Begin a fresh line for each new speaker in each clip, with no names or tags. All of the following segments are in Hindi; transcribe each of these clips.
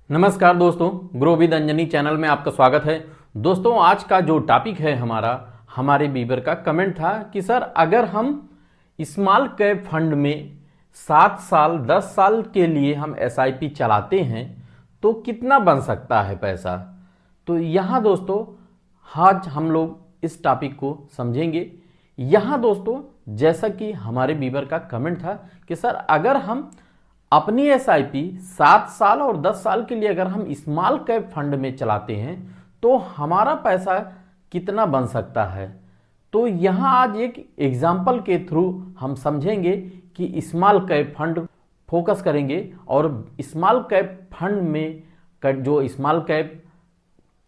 नमस्कार दोस्तों, ग्रो विद अंजनी चैनल में आपका स्वागत है। दोस्तों, आज का जो टॉपिक है हमारे व्यूअर का कमेंट था कि सर अगर हम स्मॉल कैप फंड में 7 साल 10 साल के लिए हम एसआईपी चलाते हैं तो कितना बन सकता है पैसा। तो यहाँ दोस्तों आज हम लोग इस टॉपिक को समझेंगे। यहाँ दोस्तों जैसा कि हमारे व्यूअर का कमेंट था कि सर अगर हम अपनी एसआईपी 7 साल और 10 साल के लिए अगर हम स्मॉल कैप फंड में चलाते हैं तो हमारा पैसा कितना बन सकता है। तो यहाँ आज एक एग्जाम्पल के थ्रू हम समझेंगे कि स्मॉल कैप फंड फोकस करेंगे और स्मॉल कैप फंड में जो स्मॉल कैप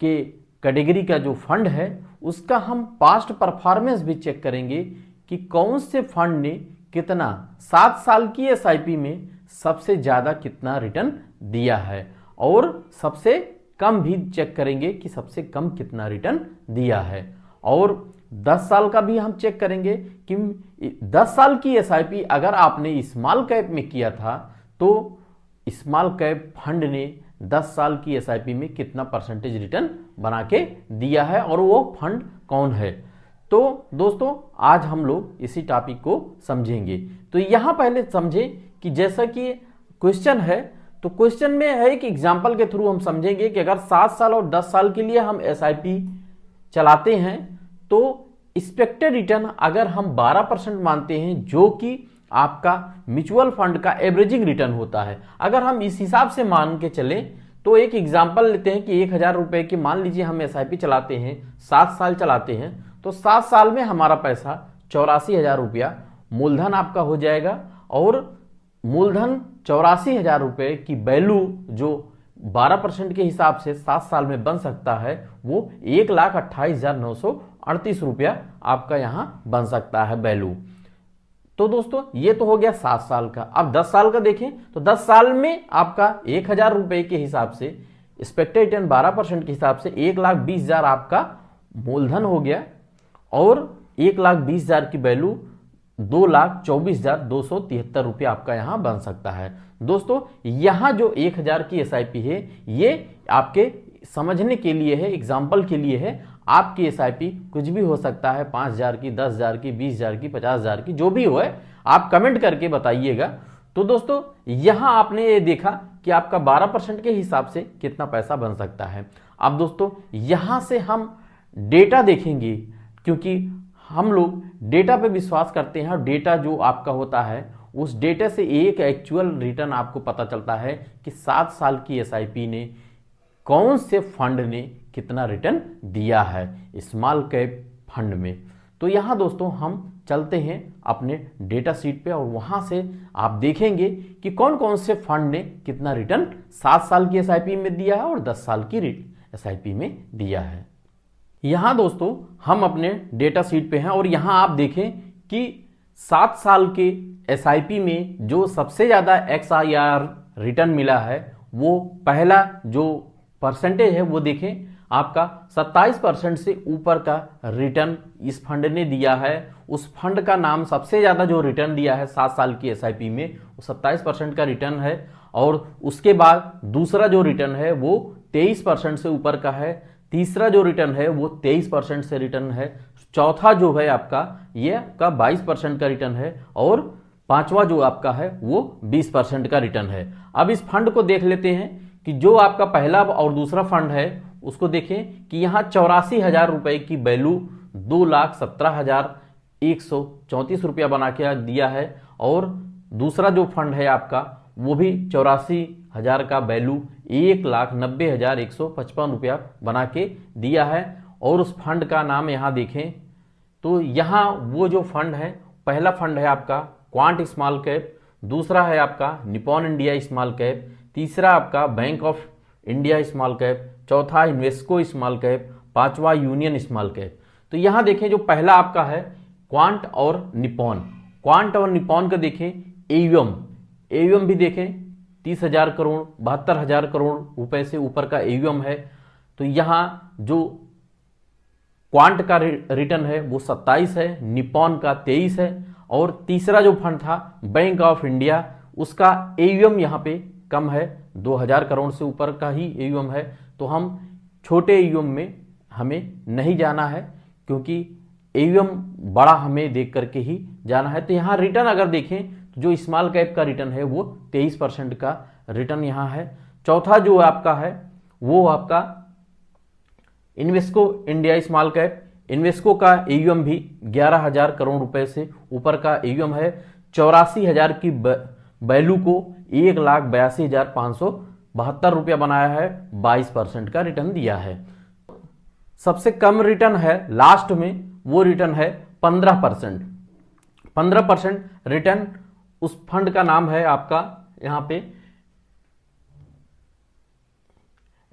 के कैटेगरी का जो फंड है उसका हम पास्ट परफॉर्मेंस भी चेक करेंगे कि कौन से फंड ने कितना 7 साल की एसआईपी में सबसे ज़्यादा कितना रिटर्न दिया है और सबसे कम भी चेक करेंगे कि सबसे कम कितना रिटर्न दिया है। और 10 साल का भी हम चेक करेंगे कि 10 साल की एसआईपी अगर आपने स्मॉल कैप में किया था तो स्मॉल कैप फंड ने 10 साल की एसआईपी में कितना परसेंटेज रिटर्न बना के दिया है और वो फंड कौन है। तो दोस्तों आज हम लोग इसी टॉपिक को समझेंगे। तो यहाँ पहले समझें कि जैसा कि क्वेश्चन है तो क्वेश्चन में है एक एग्जाम्पल के थ्रू हम समझेंगे कि अगर 7 साल और 10 साल के लिए हम एसआईपी चलाते हैं तो एक्सपेक्टेड रिटर्न अगर हम 12% मानते हैं जो कि आपका म्यूचुअल फंड का एवरेजिंग रिटर्न होता है। अगर हम इस हिसाब से मान के चलें तो एक एग्जाम्पल लेते हैं कि 1000 रुपए की मान लीजिए हम एसआईपी चलाते हैं, 7 साल चलाते हैं तो 7 साल में हमारा पैसा 84,000 रुपया मूलधन आपका हो जाएगा और मूलधन 84,000 रुपये की वैल्यू जो 12% के हिसाब से 7 साल में बन सकता है वो 1,28,938 रुपया आपका यहाँ बन सकता है वैल्यू। तो दोस्तों ये तो हो गया 7 साल का। अब 10 साल का देखें तो 10 साल में आपका 1,000 रुपये के हिसाब से एक्सपेक्टेड रिटर्न 12% के हिसाब से 1,20,000 आपका मूलधन हो गया और 1,20,000 की वैल्यू 2,24,273 रुपये आपका यहां बन सकता है। दोस्तों यहां जो 1,000 की एसआईपी है ये आपके समझने के लिए है, एग्जाम्पल के लिए है। आपकी एसआईपी कुछ भी हो सकता है, 5,000 की, 10,000 की, 20,000 की, 50,000 की, जो भी हो है आप कमेंट करके बताइएगा। तो दोस्तों यहां आपने ये देखा कि आपका 12% के हिसाब से कितना पैसा बन सकता है। अब दोस्तों यहां से हम डेटा देखेंगे क्योंकि हम लोग डेटा पे विश्वास करते हैं और डेटा जो आपका होता है उस डेटा से एक एक्चुअल रिटर्न आपको पता चलता है कि 7 साल की एसआईपी ने कौन से फंड ने कितना रिटर्न दिया है स्मॉल कैप फंड में। तो यहाँ दोस्तों हम चलते हैं अपने डेटा शीट पे और वहां से आप देखेंगे कि कौन कौन से फंड ने कितना रिटर्न 7 साल की एसआईपी में दिया है और 10 साल की एसआईपी में दिया है। यहां दोस्तों हम अपने डेटा शीट पे हैं और यहां आप देखें कि 7 साल के एसआईपी में जो सबसे ज्यादा XIR रिटर्न मिला है वो पहला जो परसेंटेज है वो देखें आपका 27% से ऊपर का रिटर्न इस फंड ने दिया है। उस फंड का नाम सबसे ज्यादा जो रिटर्न दिया है 7 साल की एसआईपी में वो 27% का रिटर्न है। और उसके बाद दूसरा जो रिटर्न है वो 23% से ऊपर का है। तीसरा जो रिटर्न है वो 23% से रिटर्न है। चौथा जो है आपका ये आपका 22% का रिटर्न है और पांचवा जो आपका है वो 20% का रिटर्न है। अब इस फंड को देख लेते हैं कि जो आपका पहला और दूसरा फंड है उसको देखें कि यहाँ 84,000 रुपए की वैल्यू 2,17,134 रुपया बना के दिया है और दूसरा जो फंड है आपका वो भी 84,000 का वैल्यू 1,90,155 रुपया बना के दिया है। और उस फंड का नाम यहाँ देखें तो यहाँ वो जो फंड है, पहला फंड है आपका क्वांट स्मॉल कैप, दूसरा है आपका निपॉन इंडिया स्मॉल कैप, तीसरा आपका bank of India small cap, चौथा इन्वेस्को स्मॉल कैप, पांचवा यूनियन स्मॉल कैप। तो यहाँ देखें जो पहला आपका है क्वांट और निपॉन, क्वांट और निपॉन का देखें एयूएम भी देखें 30,000 करोड़ 72,000 करोड़ रुपए से ऊपर का एयूएम है। तो यहां जो क्वांट का रिटर्न है वो 27 है, निपॉन का 23 है और तीसरा जो फंड था बैंक ऑफ इंडिया उसका एयूएम यहाँ पे कम है, 2000 करोड़ से ऊपर का ही AUM है, तो हम छोटे AUM में हमें नहीं जाना है, क्योंकि AUM बड़ा हमें देख करके ही जाना है। तो यहाँ रिटर्न अगर देखें तो जो स्मॉल कैप का रिटर्न है वो 23% का रिटर्न यहाँ है। चौथा जो आपका है वो आपका Invesco India small cap. Invesco का AUM भी 11,000 करोड़ रुपए से ऊपर का AUM है। 84,000 की वैल्यू को 1,82,572 रुपया बनाया है, 22% का रिटर्न दिया है। सबसे कम रिटर्न है लास्ट में, वो रिटर्न है 15%। 15% रिटर्न उस फंड का नाम है आपका यहां पे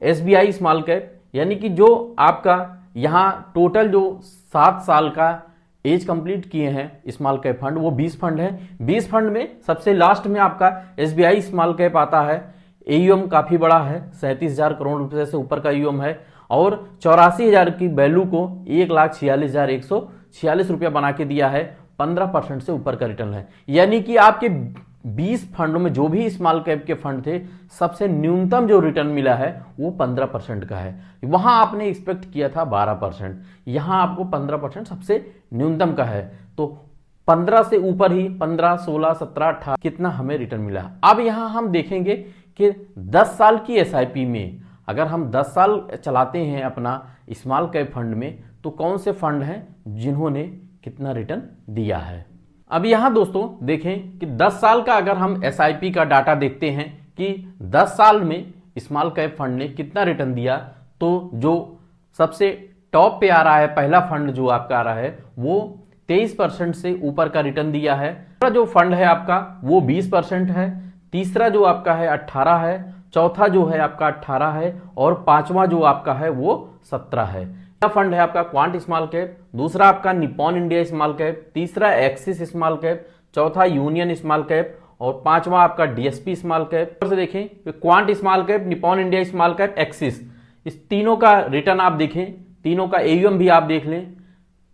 SBI स्मॉल कैप, यानी कि जो आपका यहां टोटल जो 7 साल का एज कंप्लीट किए हैं स्मॉल कैप फंड, वो 20 फंड है। 20 फंड में सबसे लास्ट में आपका SBI स्मॉल कैप आता है। AUM काफी बड़ा है, 37,000 करोड़ रुपए से ऊपर का AUM है, और 84,000 की वैल्यू को 1,46,146 रुपया बना के दिया है। 15% से ऊपर का रिटर्न है, यानी कि आपके 20 फंडों में जो भी स्मॉल कैप के फंड थे, सबसे न्यूनतम जो रिटर्न मिला है वो 15% का है। वहां आपने एक्सपेक्ट किया था 12%, यहां आपको 15% सबसे न्यूनतम का है। तो 15 से ऊपर ही 15, 16, 17, 18 कितना हमें रिटर्न मिला। अब यहां हम देखेंगे कि 10 साल की SIP में अगर हम 10 साल चलाते हैं अपना स्मॉल कैप फंड में, तो कौन से फंड हैं जिन्होंने कितना रिटर्न दिया है। अब यहां दोस्तों देखें कि 10 साल का अगर हम SIP का डाटा देखते हैं कि 10 साल में स्मॉल कैप फंड ने कितना रिटर्न दिया, तो जो सबसे टॉप पे आ रहा है पहला फंड जो आपका आ रहा है वो 23% से ऊपर का रिटर्न दिया है। दूसरा जो फंड है आपका वो 20% है। तीसरा जो आपका है 18 है। चौथा जो है आपका 18 है, और पांचवा जो आपका है वो 17 है। पहला फंड है आपका क्वांट स्मॉल कैप, दूसरा आपका निप्पॉन इंडिया स्मॉल कैप, तीसरा एक्सिस स्मॉल कैप, चौथा यूनियन स्मॉल कैप, और पांचवा आपका DSP स्मॉल कैप। से देखें quant small cap, Nippon India small cap, axis, इस तीनों का रिटर्न आप देखें, तीनों का AUM भी आप देख लें।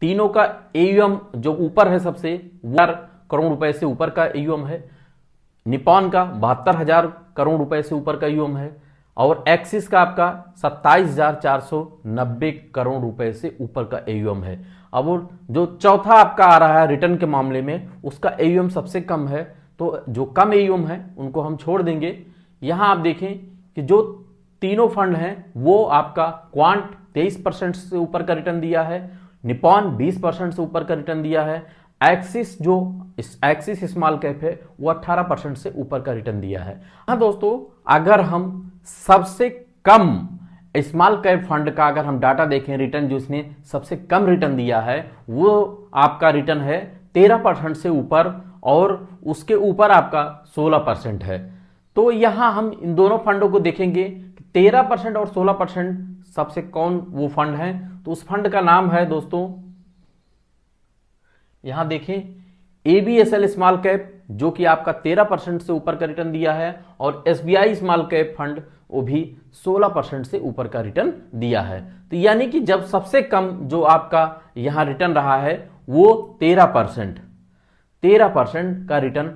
तीनों का AUM जो ऊपर है सबसे 1,000 करोड़ रुपए से ऊपर का AUM है। निप्पॉन का 72,000 करोड़ रुपए से ऊपर का AUM है, और एक्सिस का आपका 27,490 करोड़ रुपए से ऊपर का AUM है। अब जो चौथा आपका आ रहा है रिटर्न के मामले में, उसका AUM सबसे कम है, तो जो कम AUM है उनको हम छोड़ देंगे। यहां आप देखें कि जो तीनों फंड हैं वो आपका क्वांट 23% से ऊपर का रिटर्न दिया है, निप्पॉन 20% से ऊपर का रिटर्न दिया है, एक्सिस जो एक्सिस स्मॉल कैप है वो 18% से ऊपर का रिटर्न दिया है। हाँ दोस्तों, अगर हम सबसे कम स्मॉल कैप फंड का अगर हम डाटा देखें, रिटर्न जो इसने सबसे कम रिटर्न दिया है वो आपका रिटर्न है 13% से ऊपर, और उसके ऊपर आपका 16% है। तो यहां हम इन दोनों फंडों को देखेंगे, 13% और 16% सबसे कौन वो फंड है, तो उस फंड का नाम है दोस्तों, यहां देखें ABSL स्मॉल कैप, जो कि आपका 13% से ऊपर का रिटर्न दिया है, और SBI स्मॉल कैप फंड वो भी 16% से ऊपर का रिटर्न दिया है। तो यानी कि जब सबसे कम जो आपका यहां रिटर्न रहा है वो 13% का रिटर्न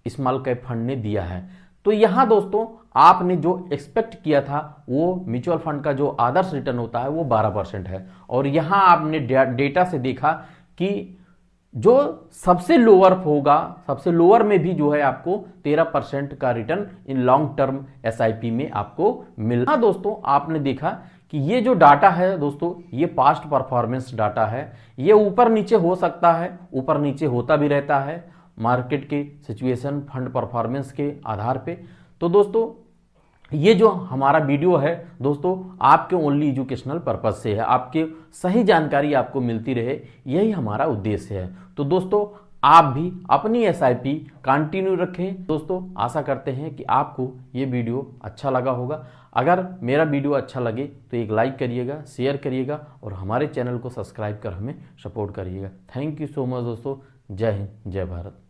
स्मॉल कैप फंड ने दिया है। तो यहां दोस्तों आपने जो एक्सपेक्ट किया था वो म्यूचुअल फंड का जो आदर्श रिटर्न होता है वो 12% है, और यहां आपने डेटा से देखा कि जो सबसे लोअर होगा, सबसे लोअर में भी जो है आपको 13% का return in long term SIP में आपको मिला। हाँ दोस्तों, आपने देखा कि ये जो डाटा है दोस्तों, ये पास्ट परफॉर्मेंस डाटा है। ये ऊपर नीचे हो सकता है, ऊपर नीचे होता भी रहता है मार्केट के सिचुएशन, फंड परफॉर्मेंस के आधार पे। तो दोस्तों ये जो हमारा वीडियो है दोस्तों, आपके ओनली एजुकेशनल पर्पज से है, आपके सही जानकारी आपको मिलती रहे, यही हमारा उद्देश्य है। तो दोस्तों आप भी अपनी SIP कंटिन्यू रखें। दोस्तों आशा करते हैं कि आपको ये वीडियो अच्छा लगा होगा। अगर मेरा वीडियो अच्छा लगे तो एक लाइक करिएगा, शेयर करिएगा, और हमारे चैनल को सब्सक्राइब कर हमें सपोर्ट करिएगा। थैंक यू सो मच दोस्तों। जय हिंद, जय भारत।